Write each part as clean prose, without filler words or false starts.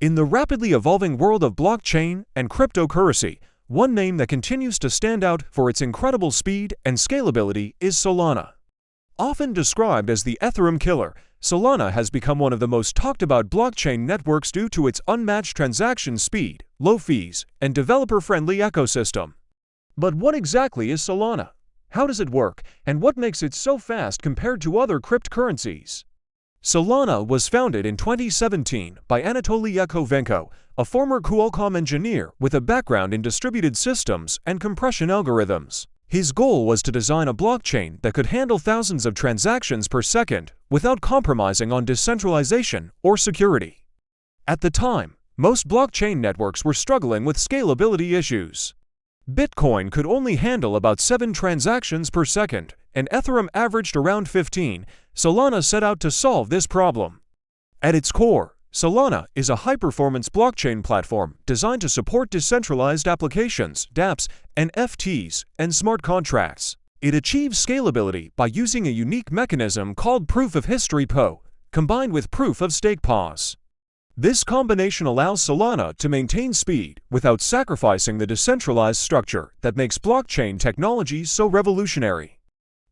In the rapidly evolving world of blockchain and cryptocurrency, one name that continues to stand out for its incredible speed and scalability is Solana. Often described as the Ethereum killer, Solana has become one of the most talked about blockchain networks due to its unmatched transaction speed, low fees, and developer-friendly ecosystem. But what exactly is Solana? How does it work, and what makes it so fast compared to other cryptocurrencies? Solana was founded in 2017 by Anatoly Yakovenko, a former Qualcomm engineer with a background in distributed systems and compression algorithms. His goal was to design a blockchain that could handle thousands of transactions per second without compromising on decentralization or security. At the time, most blockchain networks were struggling with scalability issues. Bitcoin could only handle about 7 transactions per second, and Ethereum averaged around 15. Solana set out to solve this problem. At its core, Solana is a high-performance blockchain platform designed to support decentralized applications, dApps, NFTs, and smart contracts. It achieves scalability by using a unique mechanism called proof of history (POH), combined with proof of stake (POS). This combination allows Solana to maintain speed without sacrificing the decentralized structure that makes blockchain technology so revolutionary.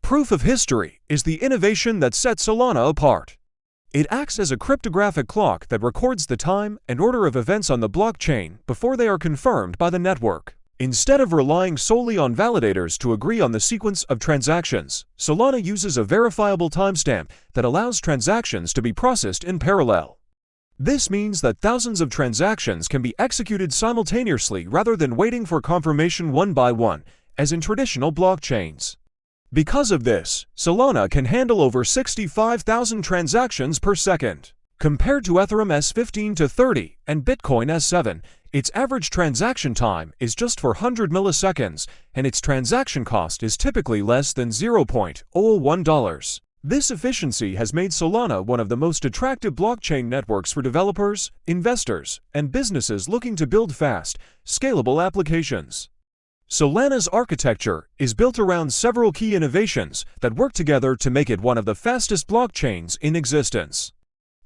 Proof of history is the innovation that sets Solana apart. It acts as a cryptographic clock that records the time and order of events on the blockchain before they are confirmed by the network. Instead of relying solely on validators to agree on the sequence of transactions, Solana uses a verifiable timestamp that allows transactions to be processed in parallel. This means that thousands of transactions can be executed simultaneously rather than waiting for confirmation one by one, as in traditional blockchains. Because of this, Solana can handle over 65,000 transactions per second. Compared to Ethereum S15 to 30 and Bitcoin S7, its average transaction time is just 400 milliseconds, and its transaction cost is typically less than $0.01. This efficiency has made Solana one of the most attractive blockchain networks for developers, investors, and businesses looking to build fast, scalable applications. Solana's architecture is built around several key innovations that work together to make it one of the fastest blockchains in existence.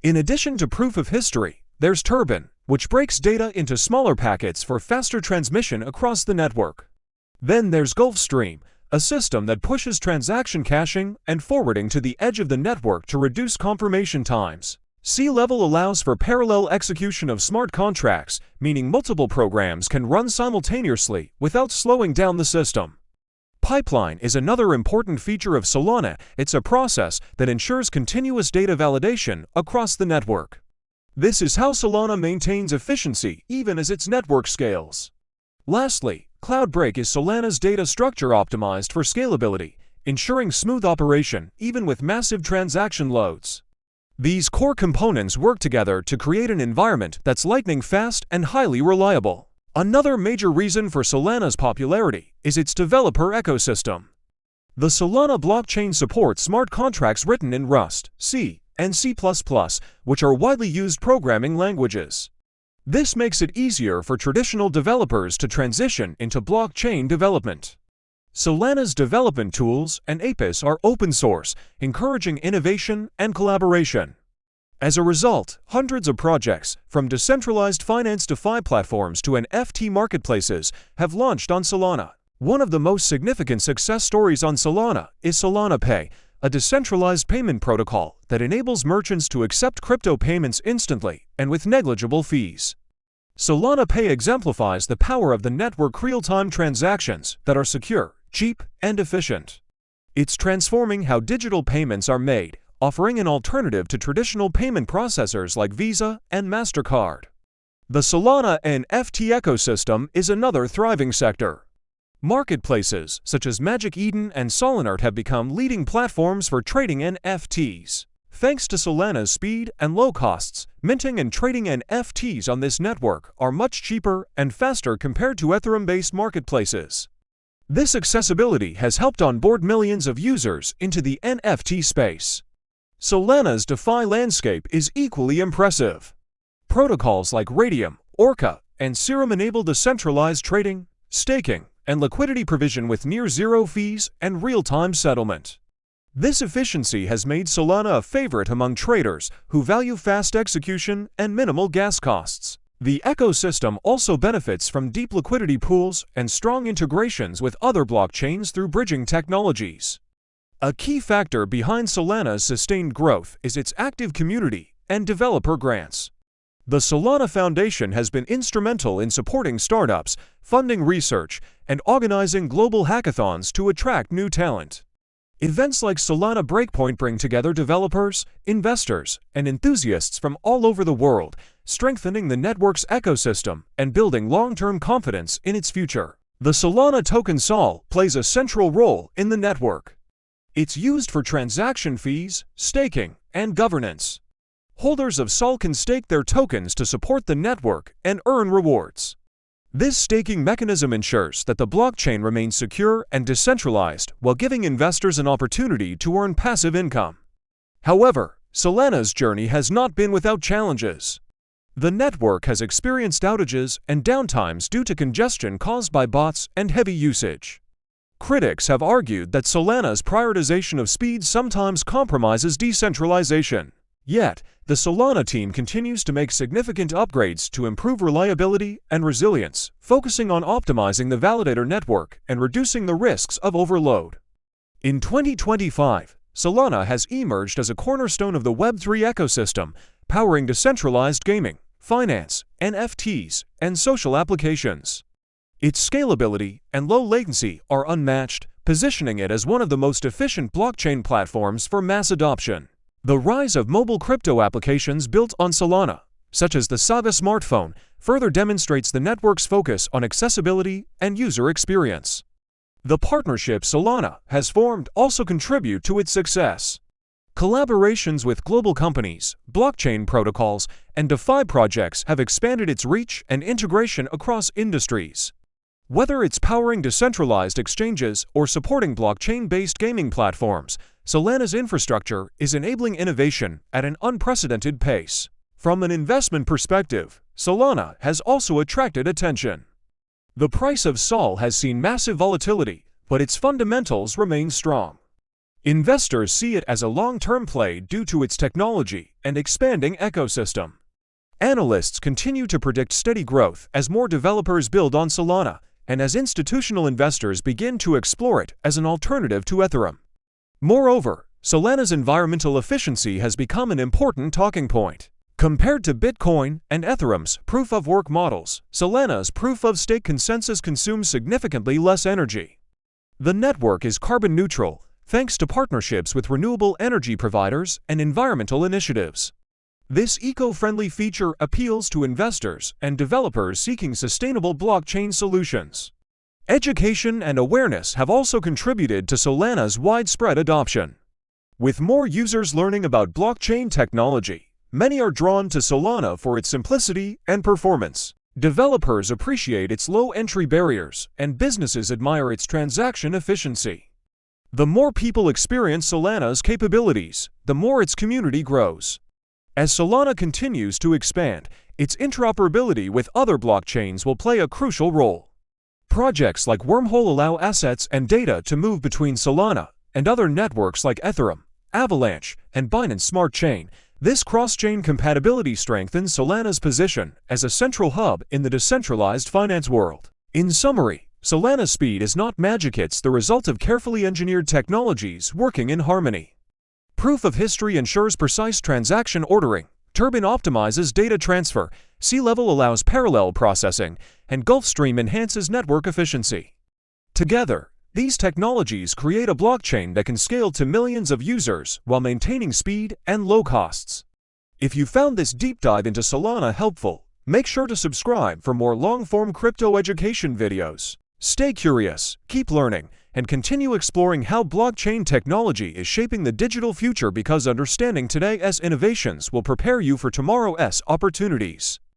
In addition to proof of history, there's Turbine, which breaks data into smaller packets for faster transmission across the network. Then there's Gulfstream, a system that pushes transaction caching and forwarding to the edge of the network to reduce confirmation times. Sea-level allows for parallel execution of smart contracts, meaning multiple programs can run simultaneously without slowing down the system. Pipeline is another important feature of Solana. It's a process that ensures continuous data validation across the network. This is how Solana maintains efficiency even as its network scales. Lastly, Cloudbreak is Solana's data structure optimized for scalability, ensuring smooth operation even with massive transaction loads. These core components work together to create an environment that's lightning fast and highly reliable. Another major reason for Solana's popularity is its developer ecosystem. The Solana blockchain supports smart contracts written in Rust, C, and C++, which are widely used programming languages. This makes it easier for traditional developers to transition into blockchain development. Solana's development tools and APIs are open source, encouraging innovation and collaboration. As a result, hundreds of projects, from decentralized finance DeFi platforms to NFT marketplaces, have launched on Solana. One of the most significant success stories on Solana is Solana Pay, a decentralized payment protocol that enables merchants to accept crypto payments instantly and with negligible fees. Solana Pay exemplifies the power of the network real-time transactions that are secure, cheap, and efficient. It's transforming how digital payments are made, offering an alternative to traditional payment processors like Visa and MasterCard. The Solana NFT ecosystem is another thriving sector. Marketplaces such as Magic Eden and Solanart have become leading platforms for trading NFTs. Thanks to Solana's speed and low costs, minting and trading NFTs on this network are much cheaper and faster compared to Ethereum-based marketplaces. This accessibility has helped onboard millions of users into the NFT space. Solana's DeFi landscape is equally impressive. Protocols like Radium, Orca, and Serum enable decentralized trading, staking, and liquidity provision with near-zero fees and real-time settlement. This efficiency has made Solana a favorite among traders who value fast execution and minimal gas costs. The ecosystem also benefits from deep liquidity pools and strong integrations with other blockchains through bridging technologies. A key factor behind Solana's sustained growth is its active community and developer grants. The Solana Foundation has been instrumental in supporting startups, funding research, and organizing global hackathons to attract new talent. Events like Solana Breakpoint bring together developers, investors, and enthusiasts from all over the world, strengthening the network's ecosystem and building long-term confidence in its future. The Solana token SOL plays a central role in the network. It's used for transaction fees, staking, and governance. Holders of SOL can stake their tokens to support the network and earn rewards. This staking mechanism ensures that the blockchain remains secure and decentralized while giving investors an opportunity to earn passive income. However, Solana's journey has not been without challenges. The network has experienced outages and downtimes due to congestion caused by bots and heavy usage. Critics have argued that Solana's prioritization of speed sometimes compromises decentralization. Yet, the Solana team continues to make significant upgrades to improve reliability and resilience, focusing on optimizing the validator network and reducing the risks of overload. In 2025, Solana has emerged as a cornerstone of the Web3 ecosystem, powering decentralized gaming, finance, NFTs, and social applications. Its scalability and low latency are unmatched, positioning it as one of the most efficient blockchain platforms for mass adoption. The rise of mobile crypto applications built on Solana, such as the Saga smartphone, further demonstrates the network's focus on accessibility and user experience. The partnership Solana has formed also contribute to its success. Collaborations with global companies, blockchain protocols, and DeFi projects have expanded its reach and integration across industries. Whether it's powering decentralized exchanges or supporting blockchain-based gaming platforms, Solana's infrastructure is enabling innovation at an unprecedented pace. From an investment perspective, Solana has also attracted attention. The price of SOL has seen massive volatility, but its fundamentals remain strong. Investors see it as a long-term play due to its technology and expanding ecosystem. Analysts continue to predict steady growth as more developers build on Solana, and as institutional investors begin to explore it as an alternative to Ethereum. Moreover, Solana's environmental efficiency has become an important talking point. Compared to Bitcoin and Ethereum's proof-of-work models, Solana's proof-of-stake consensus consumes significantly less energy. The network is carbon neutral, thanks to partnerships with renewable energy providers and environmental initiatives. This eco-friendly feature appeals to investors and developers seeking sustainable blockchain solutions. Education and awareness have also contributed to Solana's widespread adoption. With more users learning about blockchain technology, many are drawn to Solana for its simplicity and performance. Developers appreciate its low entry barriers, and businesses admire its transaction efficiency. The more people experience Solana's capabilities, the more its community grows. As Solana continues to expand, its interoperability with other blockchains will play a crucial role. Projects like Wormhole allow assets and data to move between Solana and other networks like Ethereum, Avalanche, and Binance Smart Chain. This cross-chain compatibility strengthens Solana's position as a central hub in the decentralized finance world. In summary, Solana's speed is not magic, it's the result of carefully engineered technologies working in harmony. Proof of history ensures precise transaction ordering, Turbine optimizes data transfer, Sea-Level allows parallel processing, and Gulfstream enhances network efficiency. Together, these technologies create a blockchain that can scale to millions of users while maintaining speed and low costs. If you found this deep dive into Solana helpful, make sure to subscribe for more long-form crypto education videos. Stay curious, keep learning, and continue exploring how blockchain technology is shaping the digital future, because understanding today's innovations will prepare you for tomorrow's opportunities.